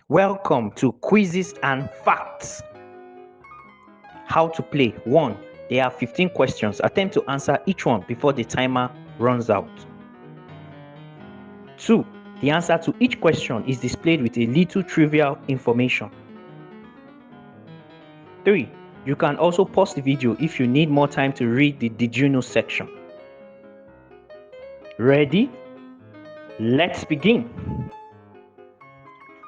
Welcome to Quizzes and Facts. How to play. 1. There are 15 questions. Attempt to answer each one before the timer runs out. 2. The answer to each question is displayed with a little trivial information. 3. You can also pause the video if you need more time to read the Did You Know section. Ready? Let's begin.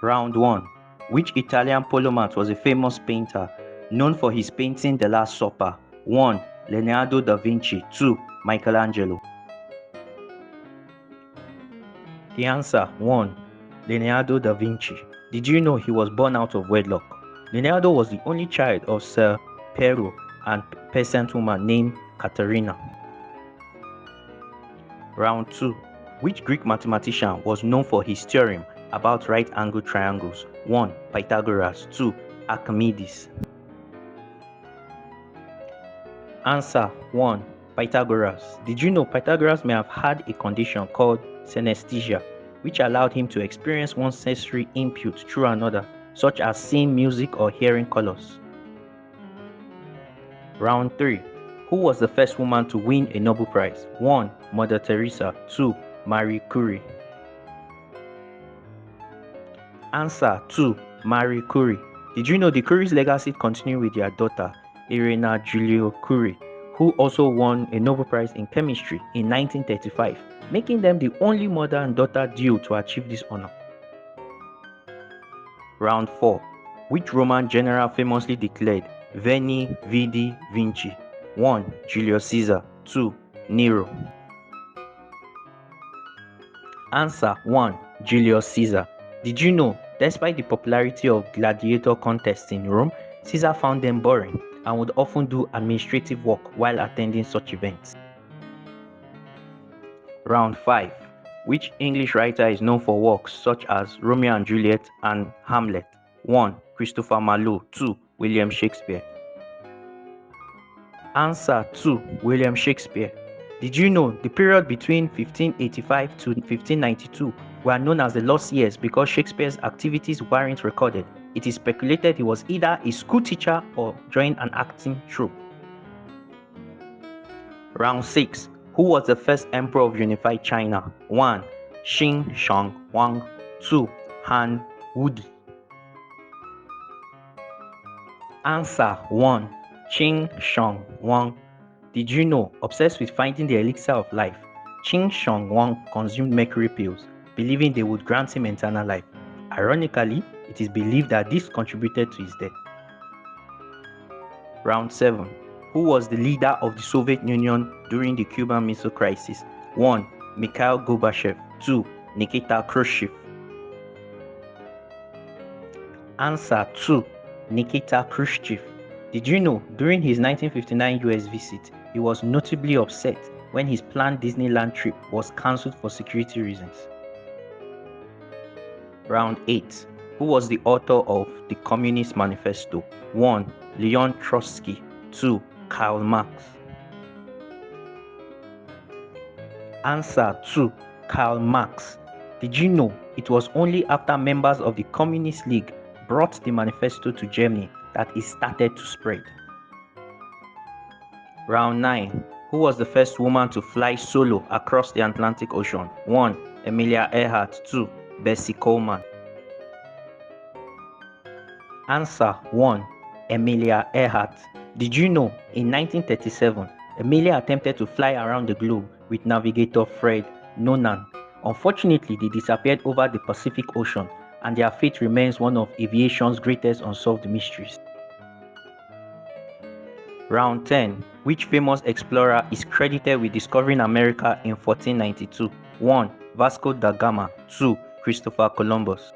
Round 1. Which Italian polymath was a famous painter known for his painting The Last Supper? 1. Leonardo da Vinci. 2. Michelangelo. The answer 1. Leonardo da Vinci. Did you know he was born out of wedlock? Leonardo was the only child of Sir Piero and peasant woman named Caterina. Round 2. Which Greek mathematician was known for his theorem about right-angled triangles? 1. Pythagoras. 2. Archimedes. Answer 1. Pythagoras. Did you know Pythagoras may have had a condition called synesthesia, which allowed him to experience one sensory input through another, such as seeing music or hearing colors? Round 3. Who was the first woman to win a Nobel Prize? 1. Mother Teresa. 2. Marie Curie. Answer 2. Marie Curie. Did you know the Curie's legacy continued with their daughter, Irina Julio Curie, who also won a Nobel Prize in Chemistry in 1935, making them the only mother and daughter duo to achieve this honor? Round 4. Which Roman general famously declared Veni, Vidi, Vinci? 1. Julius Caesar. 2. Nero. Answer 1. Julius Caesar. Did you know, despite the popularity of gladiator contests in Rome, Caesar found them boring and would often do administrative work while attending such events? Round 5. Which English writer is known for works such as Romeo and Juliet and Hamlet? 1. Christopher Marlowe. 2. William Shakespeare. Answer 2. William Shakespeare. Did you know the period between 1585 to 1592 were known as the lost years because Shakespeare's activities weren't recorded? It is speculated he was either a school teacher or joined an acting troupe. Round 6. Who was the first emperor of unified China? 1. Qin Shi Huang. 2. Han Wudi. Answer 1. Qin Shi Huang. Did you know, obsessed with finding the elixir of life, Qin Shi Huang consumed mercury pills, believing they would grant him eternal life. Ironically, it is believed that this contributed to his death. Round 7. Who was the leader of the Soviet Union during the Cuban Missile Crisis? 1. Mikhail Gorbachev. 2. Nikita Khrushchev. Answer 2. Nikita Khrushchev. Did you know, during his 1959 US visit, he was notably upset when his planned Disneyland trip was cancelled for security reasons? Round 8. Who was the author of the Communist Manifesto? 1. Leon Trotsky. 2. Karl Marx. Answer 2. Karl Marx. Did you know it was only after members of the Communist League brought the manifesto to Germany that it started to spread? Round 9. Who was the first woman to fly solo across the Atlantic Ocean? 1. Amelia Earhart. 2. Bessie Coleman. Answer 1. Amelia Earhart. Did you know, in 1937, Amelia attempted to fly around the globe with navigator Fred Noonan. Unfortunately, they disappeared over the Pacific Ocean, and their fate remains one of aviation's greatest unsolved mysteries. Round 10. Which famous explorer is credited with discovering America in 1492? 1. Vasco da Gama. 2. Christopher Columbus.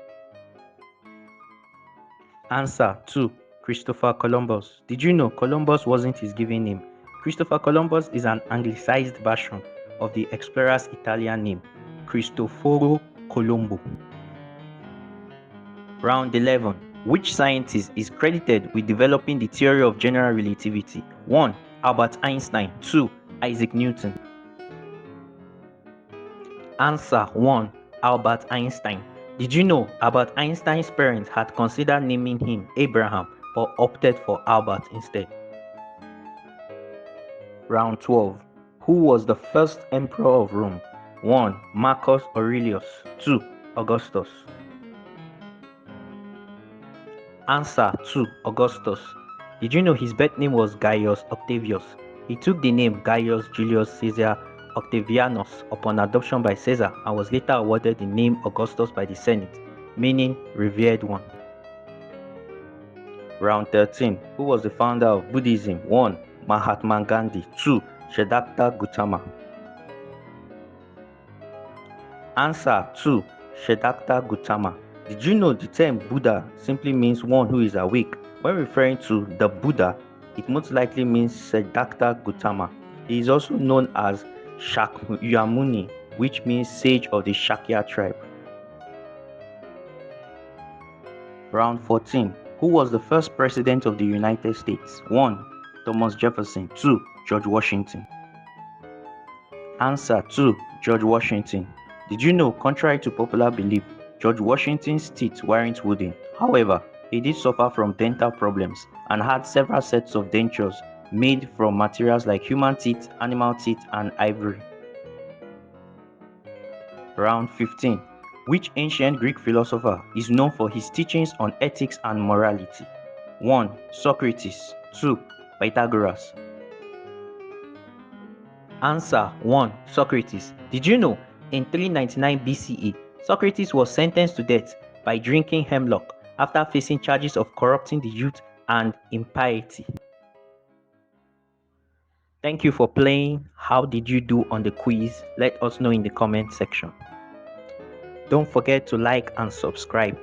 Answer 2. Christopher Columbus. Did you know Columbus wasn't his given name? Christopher Columbus is an anglicized version of the explorer's Italian name, Cristoforo Colombo. Round 11. Which scientist is credited with developing the theory of general relativity? 1. Albert Einstein. 2. Isaac Newton. Answer 1. Albert Einstein. Did you know Albert Einstein's parents had considered naming him Abraham but opted for Albert instead? Round 12. Who was the first emperor of Rome? 1. Marcus Aurelius. 2. Augustus. Answer 2. Augustus. Did you know his birth name was Gaius Octavius? He took the name Gaius Julius Caesar Octavianus upon adoption by Caesar and was later awarded the name Augustus by the Senate, meaning revered one. Round 13. Who was the founder of Buddhism? 1. Mahatma Gandhi. 2. Siddhartha Gautama. Answer 2. Siddhartha Gautama. Did you know the term Buddha simply means one who is awake? When referring to the Buddha, it most likely means Siddhartha Gautama. He is also known as Shakyamuni, which means sage of the Shakya tribe. Round 14. Who was the first president of the United States? 1. Thomas Jefferson. 2. George Washington. Answer 2. George Washington. Did you know, contrary to popular belief, George Washington's teeth weren't wooden? However, he did suffer from dental problems and had several sets of dentures made from materials like human teeth, animal teeth, and ivory. Round 15. Which ancient Greek philosopher is known for his teachings on ethics and morality? 1. Socrates. 2. Pythagoras. Answer 1. Socrates. Did you know, in 399 BCE, Socrates was sentenced to death by drinking hemlock after facing charges of corrupting the youth and impiety? Thank you for playing. How did you do on the quiz? Let us know in the comment section. Don't forget to like and subscribe.